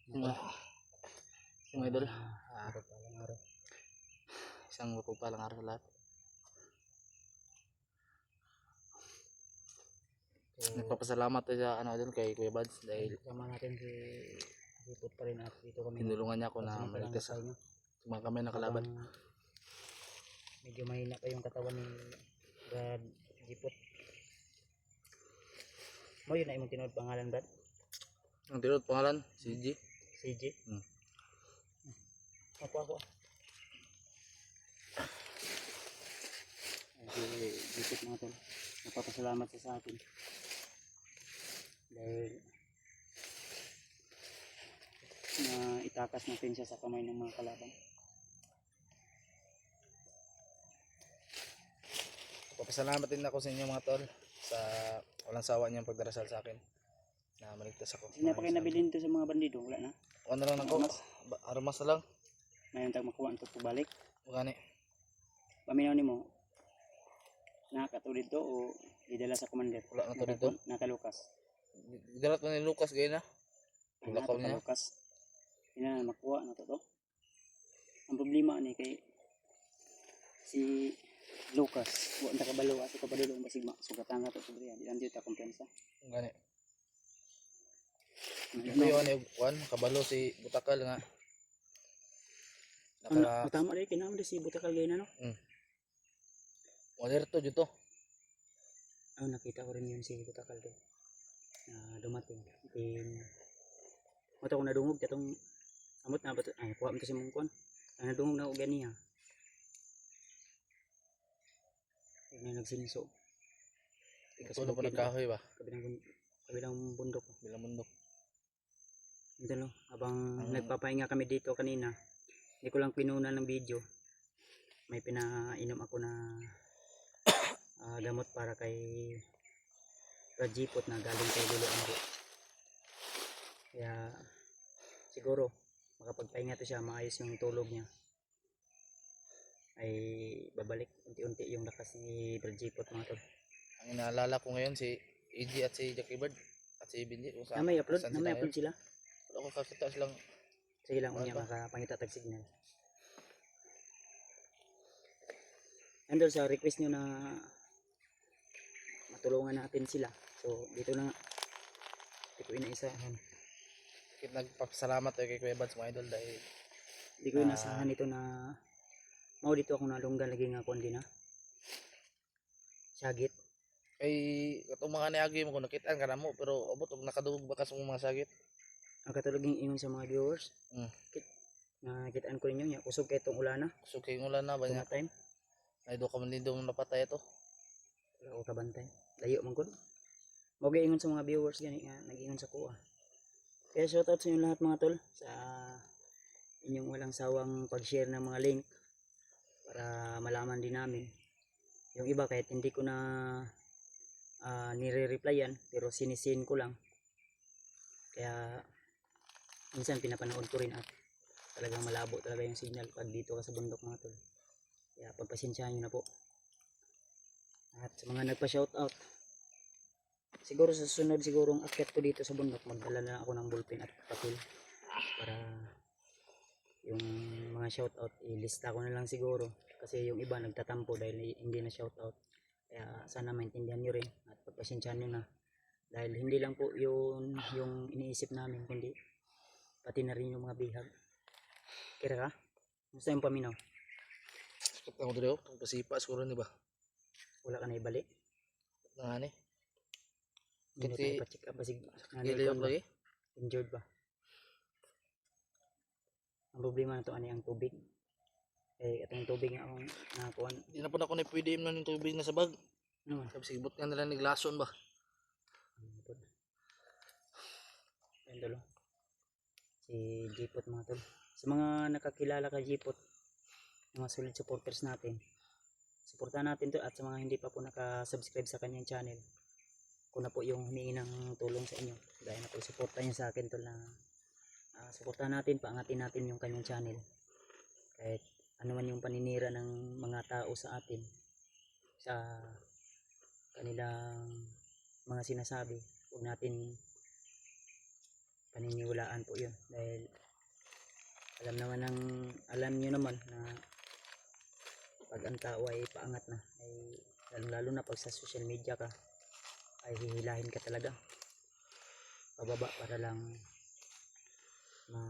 Mga idol, Araw pa lang araw. isang mapagpalang araw sa lahat. So, Nagpapasalamat tayo sa idol kay Kuya Bads dahil kasama natin si Jipot pa rin at dito kami. tinulungan niya ako na Pagsamantalang maligtas sa sa inyo. mga kami nakalaban. Habang medyo mahina pa yung katawan ni Brad Jipot. Mo yun na imong tinuod pangalan, Brad? Ang tinod pangalan, CG. CJ? Ako. Si Jipot mga tol. Napapasalamat siya sa atin. Dahil na itakas natin siya sa kamay ng mga kalaban. Papasalamat din ako sa inyo mga tol sa walang sawa niyong pagdarasal sa akin na maligtas ako. Hindi na pa kayo nabilin to sa mga bandido, wala na. Ano lang ako, armas na lang. Mayroon tayong makuha ito pabalik. Bukani. Paminaw ni mo, nakakatulid to o idala sa commander? Wala na to dito. Nakalukas. Dalat na ni Lucas gaya na. Wala ko niya. Nakalukas. Hindi na makuha na to. Ang problema ni kay si Lucas, wala na kabalo at kabalo ang basig sugatan na to sobre yan. Diyan dito kumpiyansa. Bukani. Ito yun, kabalo si Butakal nga. Tama rin, kinama rin si Butakal ganyan, no? Walerto dito. Nakita ko rin yun si Butakal doon. Dumating. Then, mata ko nadungog katong amot na bato. Ay, kuha mo ito si Mungkon. Nadungog na ako ganiya. Yun na nagsinso. Ito na po nagkahoy ba? Kabilang bundok. Bilang bundok. Ito no, habang nagpapahinga kami dito kanina, hindi ko lang pinunan ng video. May pinainom ako na gamot para kay Rajipot na galing kay Lolo Ambo. Kaya siguro makapagpahinga to siya, maayos yung tulog niya. Ay babalik unti-unti yung lakas ni Rajipot mga tol. Ang inaalala ko ngayon si EG at si Jackie Bird at si Benji. May upload sila. Wala ko kakita silang. Sige lang unya makapangita tag signal. Andol sa request nyo na matulungan natin sila. So dito na ito inaisa. Nagpapasalamat tayo kay Kuya Bads mga idol dahil hindi ko inasahan ito na mau dito ako nalunggan lagi nga kundi na sagit. ay katong mga niagi mo kung nakitaan ka na mo pero abot og nakadugog bakas ng mga sagit. Ang katulog yung ingon sa mga viewers. Nakitaan ko ninyo niya kusog kay itong ulana. Kusog kay ulan na ba niya? Time. Ay do ka man lindong napatay ito. Wala ko kabantay. Layo man kun. Mogay ingon sa mga viewers gani nga nag-ingon sa kuha. Kaya shoutout sa inyo lahat mga tol sa inyong walang sawang pag-share ng mga link para malaman din namin. Yung iba kahit hindi ko na nire-replyan pero sinisin ko lang. Kaya minsan pinapanood ko rin at talagang malabo talaga yung signal pag dito ka sa bundok mga tol. Kaya pagpasensyahan nyo na po. At sa mga nagpa-shoutout, siguro sa susunod sigurong akyat ko dito sa bundok, magdala na ako ng ballpen at papel para yung mga shoutout ilista ko na lang siguro kasi yung iba nagtatampo dahil hindi na shoutout. Kaya sana maintindihan nyo rin at pagpasensyahan nyo na dahil hindi lang po yung iniisip namin kundi pati na rin yung mga bihag. Kira ka? Gusto yung paminaw? Sakit ako dito, pasipa siguro ni ba? Wala ka na ibalik? Nangani? Hindi mo tayo pa-check up basig Giliyon lagi? injured ba? Ang problema na ito ano yung tubig. Itong tubig nga akong nakakuha. Hindi na po na ako na pwede inom ng tubig na sa bag. Ano man? Sabi sigibot nga nila naglason ba? Ayun tol. Si Jipot mga tol. Sa mga nakakilala kay Jipot, mga solid supporters natin, suportahan natin to at sa mga hindi pa po nakasubscribe sa kanyang channel, kung na po yung humingi ng tulong sa inyo, gaya na po suporta nyo sa akin tol na suportahan natin, paangatin natin yung kanyang channel kahit ano man yung paninira ng mga tao sa atin sa kanilang mga sinasabi, huwag natin paniniwalaan po yun. Dahil alam nyo naman na pag ang tao ay paangat na, ay lalo na pag sa social media ka, ay hihilahin ka talaga pababa para lang ma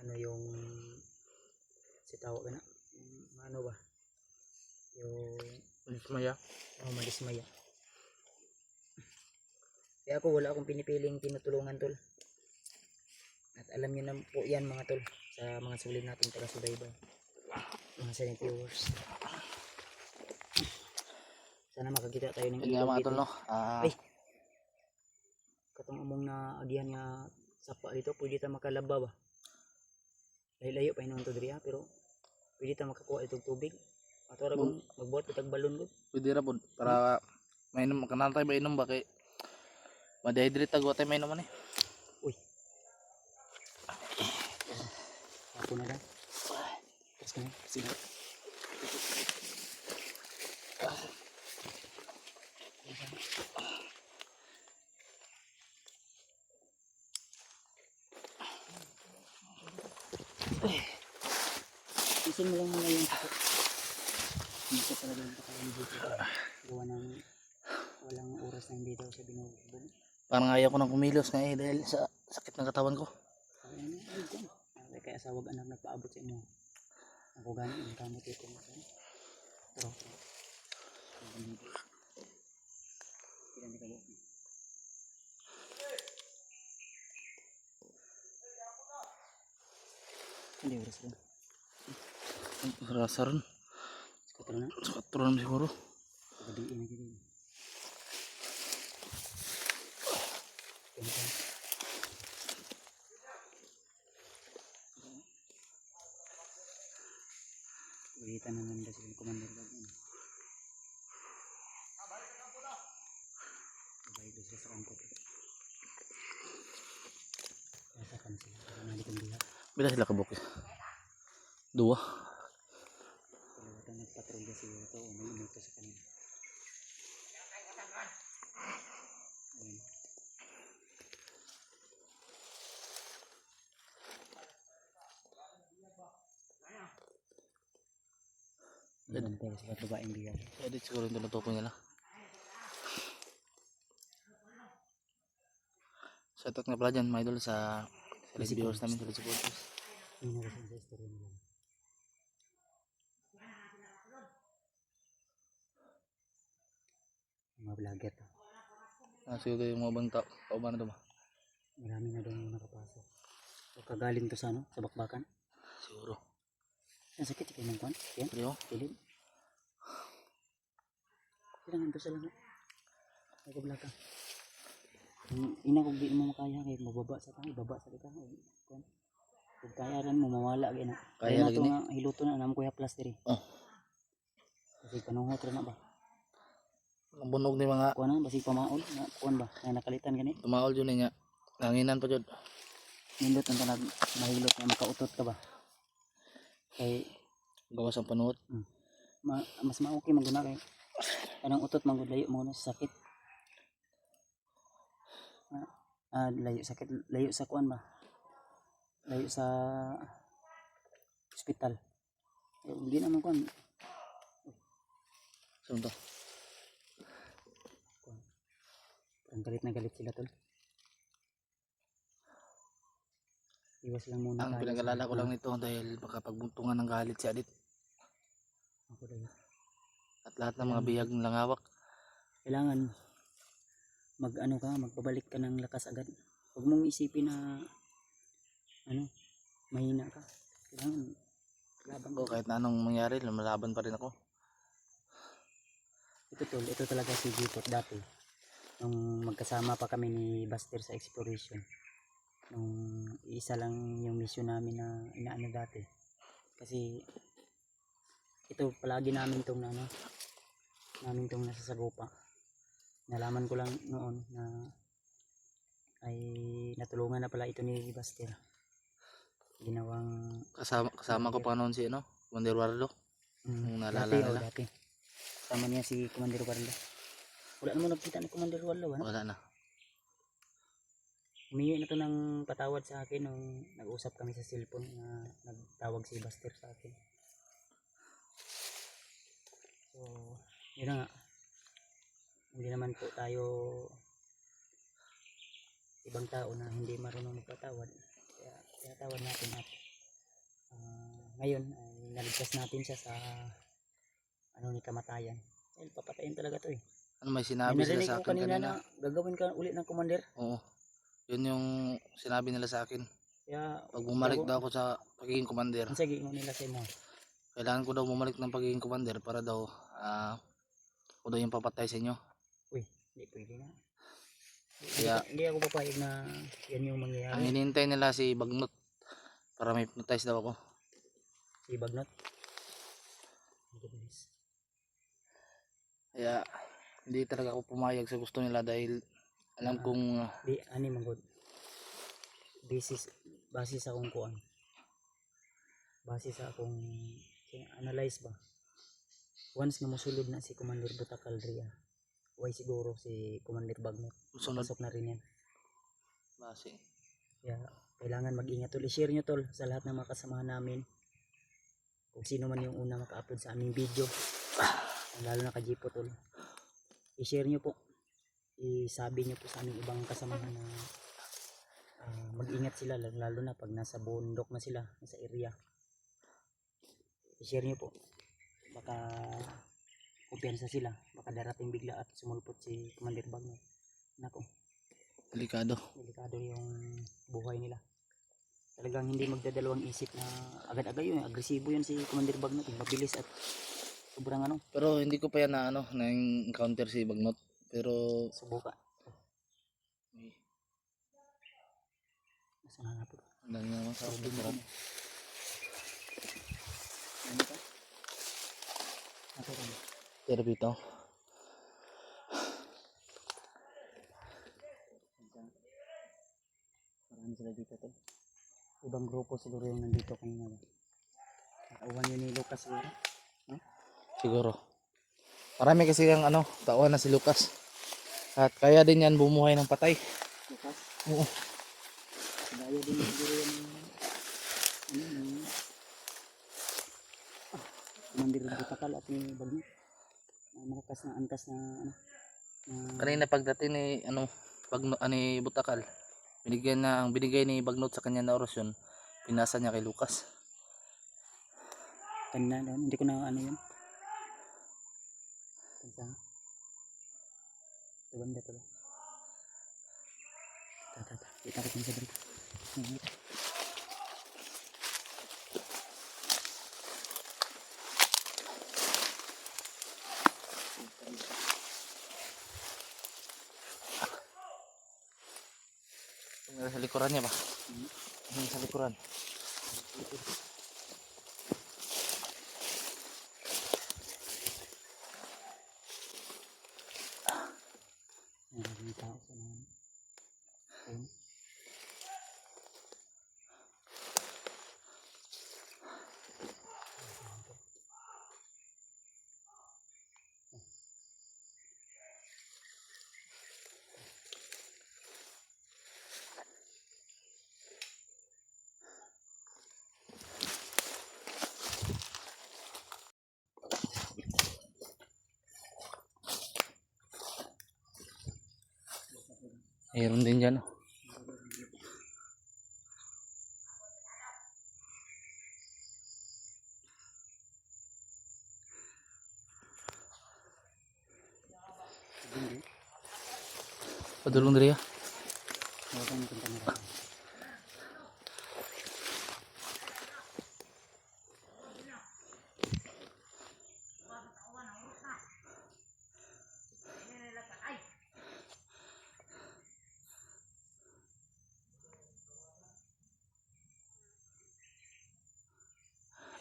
ano yung si tawag na ano ba yung Dismaya. madismaya. Kaya ako wala akong pinipiling tinutulungan tol, at alam nyo na po yan mga tol, sa mga sulit nating taga-subaybay, mga silent viewers. Sana makakita tayo ng Yun nga mga dito. tol, no? Ay, katong umong na agihan nga sapa dito, pwede ta makalaba ba? Layo pa inon to diri pero pwede ta makakuha itong tubig. Ato ra kung magbuhat ko tag balon ko. Pwede ra po. Para mainom. Kanan tayo mainom ba kay ma-dehydrate tayo tayo mainom man eh. Uy. Ako na da. Tapos kami. Sige. Isin mo lang muna yung sakit. Hindi ko talaga yung pakain dito. Gawa ng walang oras na hindi daw siya binubog. Parang ayaw ko nang kumilos nga eh dahil sa sakit ng katawan ko. Kaya sa wag anak nagpaabot sa inyo. Ako gani ang kamot ito. Pero ilan ka ba? Hindi oras rin. Rasa rin. Sekatro na. Sakaturan siguro. Pagadiin na gini. Kaya ulitan na nanda sila commander ba yan. Sabay doon sila sa angkot. Kasakan sila. Kaya nalikong diha. Bila sila kabuk. Dua. Kalawatan nagpatrolya siya ito o may umuto sa kanila. Ayun. Nagantay sila at babaeng biyag. Edit siguro yung tinutukoy nila. Shoutout nga pala dyan mga idol sa silent viewers namin sa supporters. Yun na kasi sa istorya nila. Mga vlogger to. Siguro yung mga bang tao ba na ito ba? Marami na doon yung nakapasok. O kagaling to sa ano? Sa bakbakan. Siguro. Ang sakit kayo ng kwan. Yan. Pero Pilid. Kailangan to sa lang. Ay kablaka. Ina kung di mo makaya kay mababa sa tayo. Baba sa kita. Kung kaya rin mo mawala. Kaya kaya na lagi ito ni. nga hiluto na. Naman kuya plaster eh. Oh. Kasi panunghot rin na ba? Ang bunog ni mga Kuha na. Basig pamaol. Kuhan ba? Na nakalitan gani. tumaol dyan niya. Nanginan pa dyan. Nindot ang tanag mahilot na makautot ka ba? Kay Gawas ang panuot. mas maoki man guna kay kanang utot man gud layo mo na sa sakit. Layo sakit, layo sa kuan ba? Layo sa ospital. Hindi naman kuan. Saan to? Ang galit na galit sila tol. Iwas lang muna Ang tayo pinag-alala sa- ko lang nito dahil baka pagbuntungan ng galit si Adit Ako dahil. at lahat ng mga bihag ng langawak. Kailangan magbabalik ka ng lakas agad. Huwag mong isipin na mahina ka. Kailangan laban Ako ka. kahit na anong mangyari, lumalaban pa rin ako. Ito talaga si Jipot dati. Nung magkasama pa kami ni Buster sa exploration. Nung isa lang yung mission namin na inaano dati. Kasi ito palagi namin tong nasasagupa. Nalaman ko lang noon na ay natulungan na pala ito ni Buster. Ginawang Kasama ko pa noon si Commander Wardo. Nung naalala dati, nila. dati. Kasama niya si Commander Warlo. Wala naman nakita ni Commander Warlo, ano? Wala na. humingi na to ng patawad sa akin nung nag-usap kami sa cellphone na nagtawag si Buster sa akin. So, yun na nga. Hindi naman po tayo ibang tao na hindi marunong magpatawad. Kaya tinatawad natin at ngayon ay naligtas natin siya sa ano ni kamatayan. Dahil papatayin talaga to eh. Ano may May sinabi sila narinig sa ko akin kanina kanina? na gagawin ka ulit ng commander. Oo. Yun yung sinabi nila sa akin. Kaya Pag bumalik daw ako sa pagiging commander, ang sige mo nila sa imo. kailangan ko daw bumalik ng pagiging commander para daw ako daw yung papatay sa inyo. Uy, hindi pwede na. Kaya Hindi ako papayag na yan yung ang mangyayari. hinihintay nila si Bagnot para may hypnotize daw ako. Si Bagnot. Goodness. Kaya hindi talaga ako pumayag sa gusto nila dahil alam kong Di ani man god. Base sa akong kuan. Base sa akong analyze ba. Once nga mosulod na si Commander Butakal Ria, way siguro si Commander Bagnot. sunod Pasok na rin yan. base. Kaya kailangan mag-ingat tol. I-share nyo tol sa lahat ng mga kasamahan namin. Kung sino man yung una maka-upload sa aming video. Lalo na ka-Jipo tol. I-share nyo po. Isabi nyo po sa aming ibang kasamahan na mag-ingat sila lalo na pag nasa bundok na sila, nasa area. I-share nyo po. Baka kumpiyansa sila. Baka darating bigla at sumulpot si Commander Bagnot. Nako. Delikado. Delikado yung buhay nila. Talagang hindi magdadalawang isip na agad-agad yun. Agresibo yun si Commander Bagnot. Mabilis at sobrang ano. Pero hindi ko pa yan na encounter si Bagnot. Pero Subuka. Nasa nga po. ang dami naman sa akin. Ano ka? Ako ka. Pero dito. Marami sila dito tol. Ibang grupo siguro yung nandito kanina. Nakauhan yun ni Lucas siguro. Siguro. Marami kasi yung tauhan na si Lucas. At kaya din yan bumuhay ng patay. Lucas? Oo. Daya din siguro yan. Commander Butakal at ni Bagnot. Malakas na antas na Kanina pagdating ni Bagnot ani Butakal, ang binigay ni Bagnot sa kanya na orasyon, pinasa niya kay Lucas. kanina doon. Hindi ko na ano yun. Kansa. Ito banda to. Tata. Kita ko sa dito. Sa likuran niya ba? Sa likuran. May tao sa mga. Ayun. Mayroon din dyan. Padulong diri ya. Huwag yung kamera.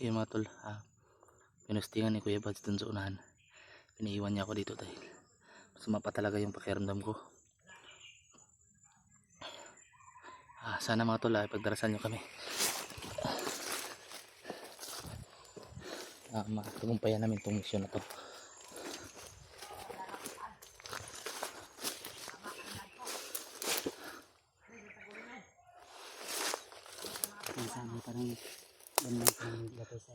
Yun mga tol, pinustingan ni Kuya Bads dun sa unahan. Piniiwan niya ako dito dahil masama pa talaga yung pakiramdam ko. Sana mga tol, ipagdarasal nyo kami. Matagumpayan namin itong mission na to. Sabi parang bandang sa gatay sa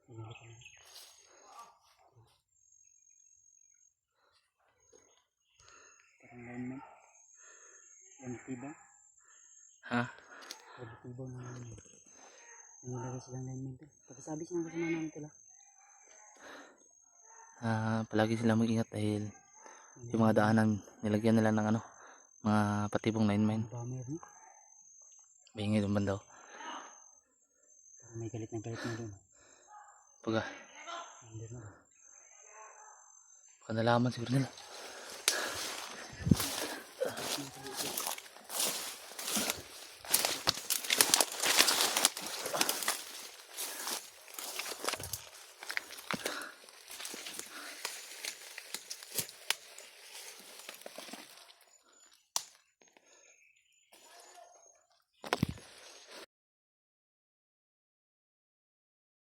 pinalitan. Parang lineman. Tiba. Ha? Tiba na lineman. Nilagay silang lineman to. Pagkasabi silang kasama namin ito lang. Palagi sila mag-ingat dahil yung mga daanan nilagyan nila ng ano, mga patibong lineman. Bomber ni. Maingay yung bandaw. Parang may galit na doon. Pagka Under na ba? nalaman siguro nila.